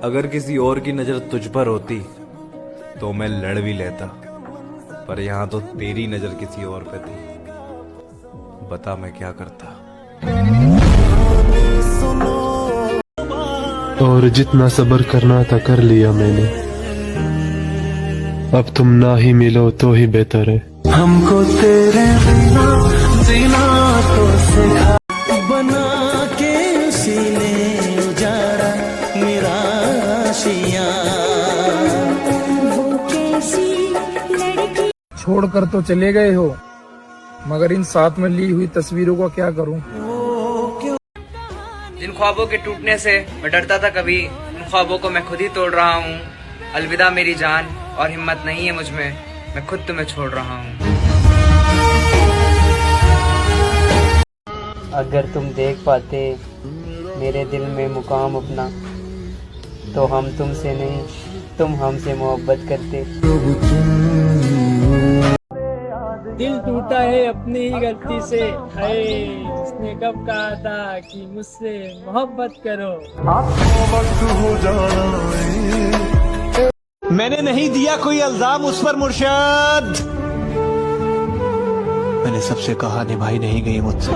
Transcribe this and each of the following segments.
अगर किसी और की नजर तुझ पर होती तो मैं लड़ भी लेता, पर यहाँ तो तेरी नजर किसी और पे थी। बता मैं क्या करता। और जितना सब्र करना था कर लिया मैंने, अब तुम ना ही मिलो तो ही बेहतर है। हमको तेरे बिना जीना तो सिखा, बना के उसी ने उजाड़ा मेरा आशियां। वो कैसी लड़की छोड़कर तो चले गए हो, मगर इन साथ में ली हुई तस्वीरों का क्या करूं? जिन ख्वाबों के टूटने से मैं डरता था कभी, उन ख्वाबों को मैं खुद ही तोड़ रहा हूँ। अलविदा मेरी जान, और हिम्मत नहीं है मुझ में, मैं खुद तुम्हें छोड़ रहा हूँ। अगर तुम देख पाते मेरे दिल में मुकाम अपना, तो हम तुमसे नहीं तुम हमसे मोहब्बत करते। दिल टूटा है अपनी ही गलती से, अरे उसने कब कहा था कि मुझसे मोहब्बत करो। मैंने नहीं दिया कोई इल्जाम उस पर मुर्शद, मैंने सबसे कहा निभाई नहीं गई मुझसे।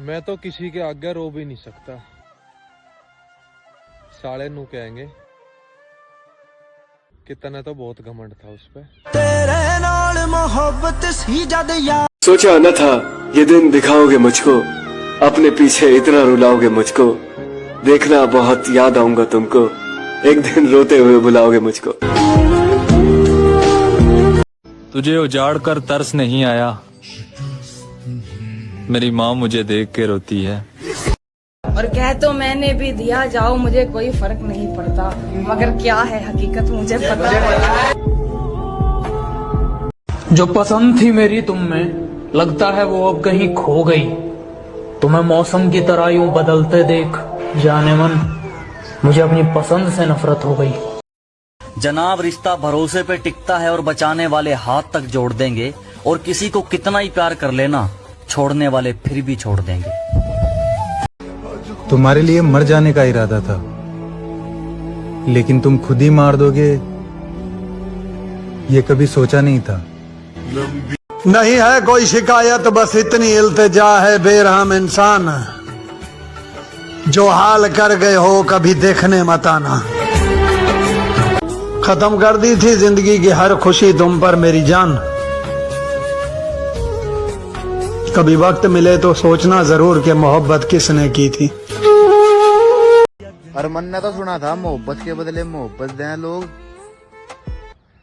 मैं तो किसी के आगे रो भी नहीं सकता, साले नू कहेंगे कि तने तो बहुत घमंड था उस पे। तेरे नाल मोहब्बत सी जद यार, सोचा न था ये दिन दिखाओगे मुझको, अपने पीछे इतना रुलाओगे मुझको। देखना बहुत याद आऊंगा तुमको, एक दिन रोते हुए बुलाओगे मुझको। तुझे उजाड़ कर तरस नहीं आया, मेरी माँ मुझे देख के रोती है। और कह तो मैंने भी दिया जाओ, मुझे कोई फर्क नहीं पड़ता, मगर क्या है हकीकत मुझे पता है। जो पसंद थी मेरी तुम में, लगता है वो अब कहीं खो गई। तुम्हें मौसम की तरह यूं बदलते देख, जाने मन मुझे अपनी पसंद से नफरत हो गई। जनाब, रिश्ता भरोसे पे टिकता है और बचाने वाले हाथ तक जोड़ देंगे, और किसी को कितना ही प्यार कर लेना, छोड़ने वाले फिर भी छोड़ देंगे। तुम्हारे लिए मर जाने का इरादा था, लेकिन तुम खुद ही मार दोगे ये कभी सोचा नहीं था। नहीं है कोई शिकायत, बस इतनी इल्तिजा है बेरहम इंसान, जो हाल कर गए हो कभी देखने मत आना। खत्म कर दी थी जिंदगी की हर खुशी तुम पर मेरी जान, कभी वक्त मिले तो सोचना जरूर कि मोहब्बत किसने की थी। और मन ने तो सुना था मोहब्बत के बदले मोहब्बत दें लोग,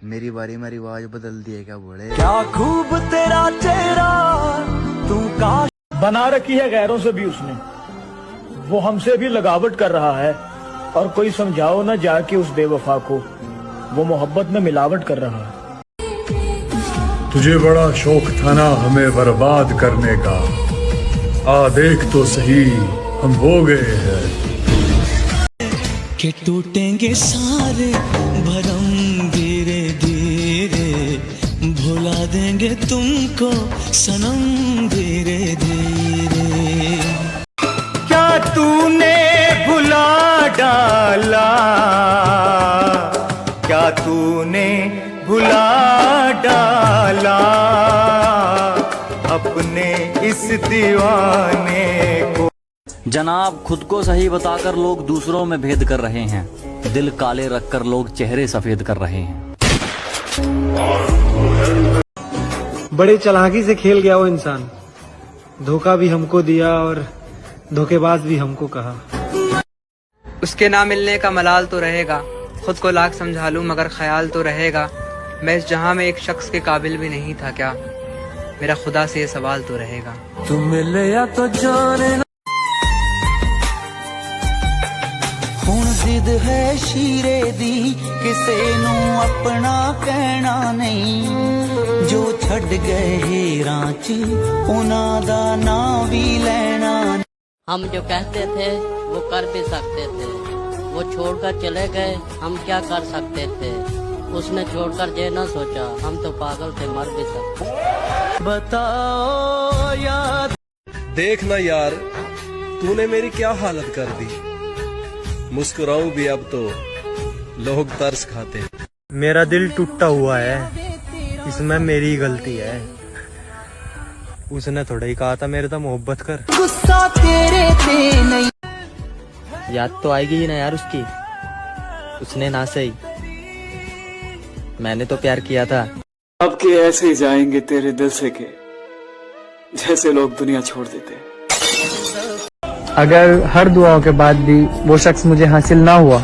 मेरी बारी में रिवाज बदल दिए क्या बोले। क्या खूब तेरा चेहरा तू काश, बना रखी है गैरों से भी उसने, वो हमसे भी लगावट कर रहा है, और कोई समझाओ ना जाके उस बेवफा को, वो मोहब्बत में मिलावट कर रहा है। तुझे बड़ा शौक था ना हमें बर्बाद करने का, आ देख तो सही हम हो गए हैं। कि टूटेंगे सारे भरम धीरे धीरे, भुला देंगे तुमको सनम धीरे धीरे। क्या तूने भुला डाला, क्या तूने भुला डाला अपने इस दीवाने को। जनाब, खुद को सही बताकर लोग दूसरों में भेद कर रहे हैं, दिल काले रखकर लोग चेहरे सफेद कर रहे हैं। बड़े चालाकी से खेल गया वो इंसान, धोखा भी हमको दिया और धोखेबाज भी हमको कहा। उसके ना मिलने का मलाल तो रहेगा, खुद को लाख समझा लूं मगर ख्याल तो रहेगा। मैं इस जहां में एक शख्स के काबिल भी नहीं था क्या, मेरा खुदा से ये सवाल तो रहेगा। तुम मिले या तो जाने ना, हुण जिद है शीरे दी, किसे नू अपना कहना नहीं, जो छड़ गए हेरां च उन्हां दा नाम भी लेना। हम जो कहते थे वो कर भी सकते थे, वो छोड़कर चले गए, हम क्या कर सकते थे। उसने छोड़कर ये ना सोचा, हम तो पागल थे, मर भी सकते। बताओ याद, देखना यार तूने मेरी क्या हालत कर दी, मुस्कुराऊं भी अब तो लोग तरस खाते हैं। मेरा दिल टूटा हुआ है, इसमें मेरी गलती है। उसने थोड़ा ही कहा था मेरे तो मोहब्बत कर। गुस्सा तेरे पे नहीं। याद तो आएगी ही ना यार उसकी, उसने ना सही, मैंने तो प्यार किया था। अब के ऐसे ही जाएंगे तेरे दिल से के, जैसे लोग दुनिया छोड़ देते हैं। अगर हर दुआओं के बाद भी वो शख्स मुझे हासिल ना हुआ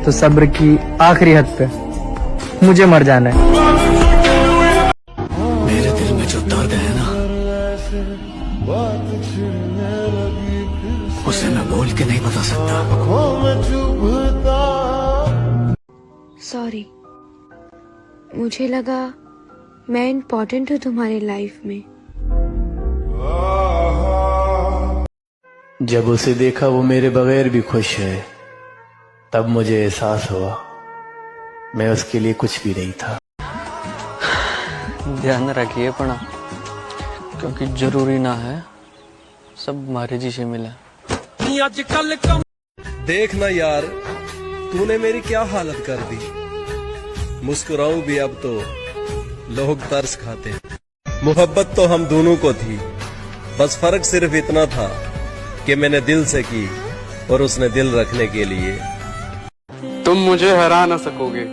तो सब्र की आखिरी हद पे मुझे मर जाना है। मेरे दिल में जो दर्द है ना, उसे मैं बोल के नहीं बता सकता। सॉरी, मुझे लगा मैं इम्पोर्टेंट हूँ तुम्हारी लाइफ में। जब उसे देखा वो मेरे बगैर भी खुश है, तब मुझे एहसास हुआ मैं उसके लिए कुछ भी नहीं था। ध्यान रखिए पड़ा, क्योंकि जरूरी ना है सब मारे जी से मिला। देखना यार, तूने मेरी क्या हालत कर दी। मुस्कुराऊं भी अब तो लोग तरस खाते हैं। मोहब्बत तो हम दोनों को थी, बस फर्क सिर्फ इतना था कि मैंने दिल से की और उसने दिल रखने के लिए। तुम मुझे हरा ना सकोगे,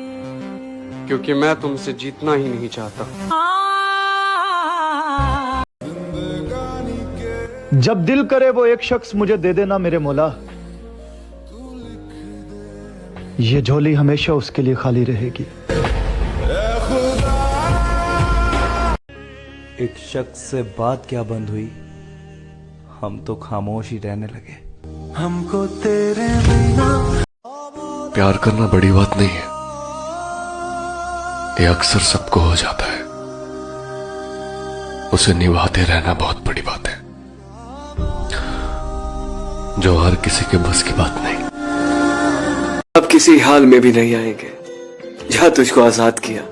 क्योंकि मैं तुमसे जीतना ही नहीं चाहता। जब दिल करे वो एक शख्स मुझे दे देना मेरे मौला, ये झोली हमेशा उसके लिए खाली रहेगी। एक शख्स से बात क्या बंद हुई, हम तो खामोश ही रहने लगे। हमको तेरे बिना। प्यार करना बड़ी बात नहीं है, ये अक्सर सबको हो जाता है। उसे निभाते रहना बहुत बड़ी बात है, जो हर किसी के बस की बात नहीं। अब किसी हाल में भी नहीं आएंगे, जहां तुझको आजाद किया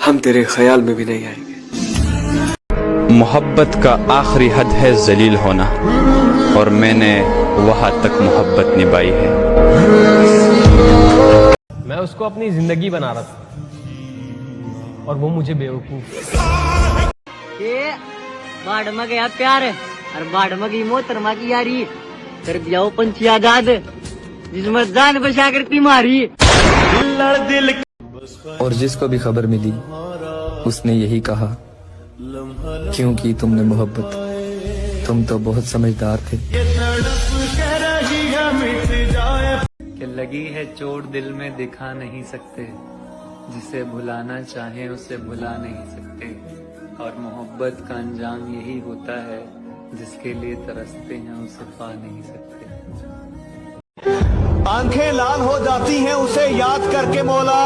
हम तेरे ख्याल में भी नहीं आएंगे। मोहब्बत का आखिरी हद है जलील होना, और मैंने वहां तक मोहब्बत निभाई है। मैं उसको अपनी जिंदगी बना रहा था और वो मुझे बेवकूफ। बाढ़ गया प्यार और बाढ़ गई मोहतरमा की यारी, कर दिया वो पंछी आजाद जिसमें जान बचा कर मारी। और जिसको भी खबर मिली उसने यही कहा, क्यों की तुमने मोहब्बत, तुम तो बहुत समझदार थे। कि लगी है चोट दिल में दिखा नहीं सकते, जिसे भुलाना चाहे उसे भुला नहीं सकते, और मोहब्बत का अंजाम यही होता है, जिसके लिए तरसते हैं उसे पा नहीं सकते। आंखें लाल हो जाती हैं उसे याद करके मौला,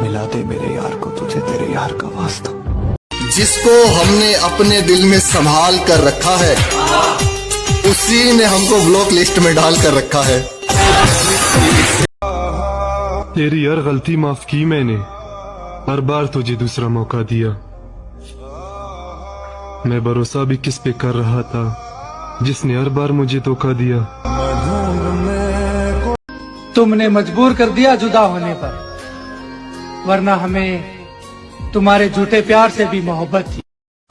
मिला दे मेरे यार को तुझे तेरे यार का वास्ता। जिसको हमने अपने दिल में संभाल कर रखा है, उसी ने हमको ब्लॉक लिस्ट में डाल कर रखा है। तेरी हर गलती माफ की मैंने, हर बार तुझे दूसरा मौका दिया। मैं भरोसा भी किस पे कर रहा था, जिसने हर बार मुझे धोखा दिया। तुमने मजबूर कर दिया जुदा होने पर, वरना हमें तुम्हारे झूठे प्यार से भी मोहब्बत थी।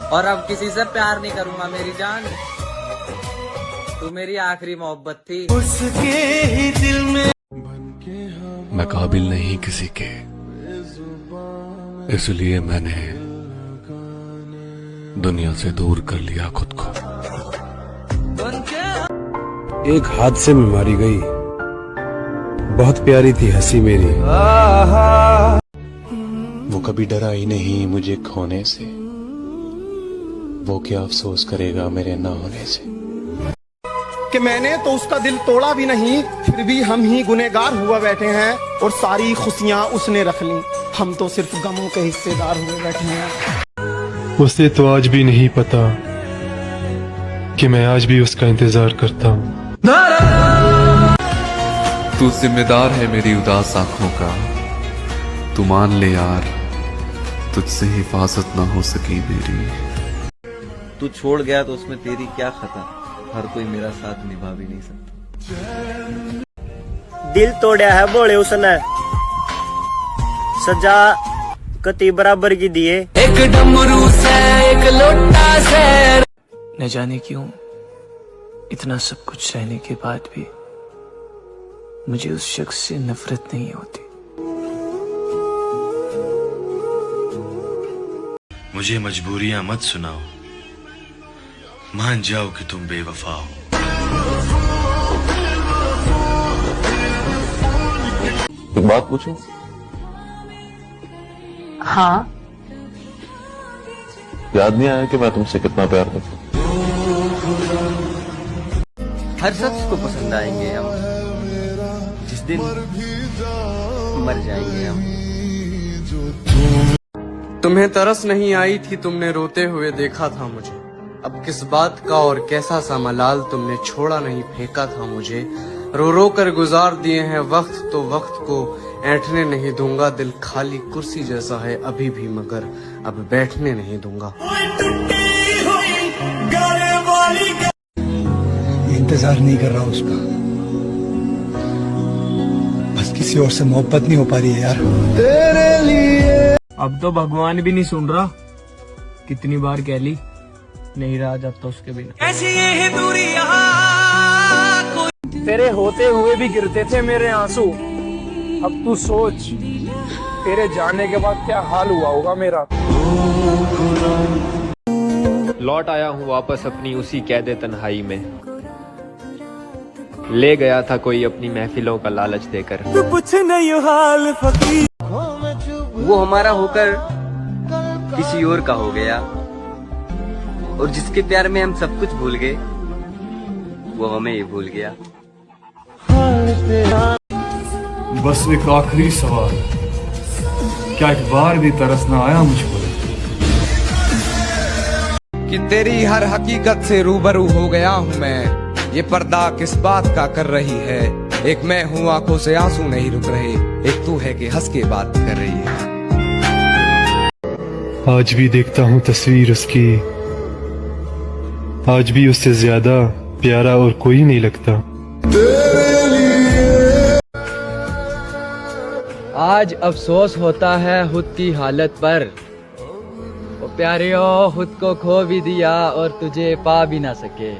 और अब किसी से प्यार नहीं करूंगा मेरी जान, तू मेरी आखिरी मोहब्बत थी। उसके ही दिल में मैं काबिल नहीं किसी के, इसलिए मैंने दुनिया से दूर कर लिया खुद को। एक हादसे में मारी गई, बहुत प्यारी थी हंसी मेरी। वो कभी डरा ही नहीं मुझे खोने से, वो क्या अफसोस करेगा मेरे ना होने से। कि मैंने तो उसका दिल तोड़ा भी नहीं, फिर भी हम ही गुनहगार हुआ बैठे हैं, और सारी खुशियां उसने रख ली, हम तो सिर्फ गमों के हिस्सेदार हुए बैठे हैं। उसे तो आज भी नहीं पता कि मैं आज भी उसका इंतजार करता हूँ। तू जिम्मेदार है मेरी उदास आंखों का, तू मान ले यार तुझसे हिफाजत ना हो सकी मेरी। तू छोड़ गया तो उसमें तेरी क्या खता, हर कोई मेरा साथ निभा भी नहीं सकता। दिल तोड़ा है बोले उसने, सजा कति बराबर की दिए। एक डमरू से एक लोटा से, न जाने क्यों इतना सब कुछ सहने के बाद भी मुझे उस शख्स से नफरत नहीं होती। मुझे मजबूरियां मत सुनाओ, मान जाओ कि तुम बेवफा हो। एक बात पूछूं? हाँ। याद नहीं आया कि मैं तुमसे कितना प्यार करता हूं? हर शख्स को पसंद आएंगे हम, जिस दिन मर जाएंगे हम। तुम्हें तरस नहीं आई थी, तुमने रोते हुए देखा था मुझे। अब किस बात का और कैसा सा मलाल, तुमने छोड़ा नहीं फेंका था मुझे। रो रो कर गुजार दिए हैं वक्त, तो वक्त को ऐंठने नहीं दूंगा। दिल खाली कुर्सी जैसा है अभी भी, मगर अब बैठने नहीं दूंगा। इंतजार नहीं कर रहा उसका, बस किसी और से मोहब्बत नहीं हो पा रही है यार तेरे लिए। अब तो भगवान भी नहीं सुन रहा, कितनी बार कह ली नहीं रहा जब तो उसके बिना। ऐसी ये दूरी तेरे होते हुए भी गिरते थे मेरे आंसू, अब तू सोच तेरे जाने के बाद क्या हाल हुआ होगा मेरा। लौट आया हूँ वापस अपनी उसी कैदे तन्हाई में, ले गया था कोई अपनी महफिलों का लालच देकर। कुछ नहीं हाल फकीर, वो हमारा होकर किसी और का हो गया, और जिसके प्यार में हम सब कुछ भूल गए, वो हमें ही भूल गया। बस एक आखिरी सवाल, क्या एक बार भी तरस ना आया मुझको कि तेरी हर हकीकत से रूबरू हो गया हूँ मैं। ये पर्दा किस बात का कर रही है, एक मैं हूँ आंखों से आंसू नहीं रुक रहे, एक तू है कि हंस के बात कर रही है। आज भी देखता हूँ तस्वीर उसकी, आज भी उससे ज्यादा प्यारा और कोई नहीं लगता। आज अफसोस होता है खुद की हालत पर, ओ प्यारियों खुद को खो भी दिया और तुझे पा भी ना सके।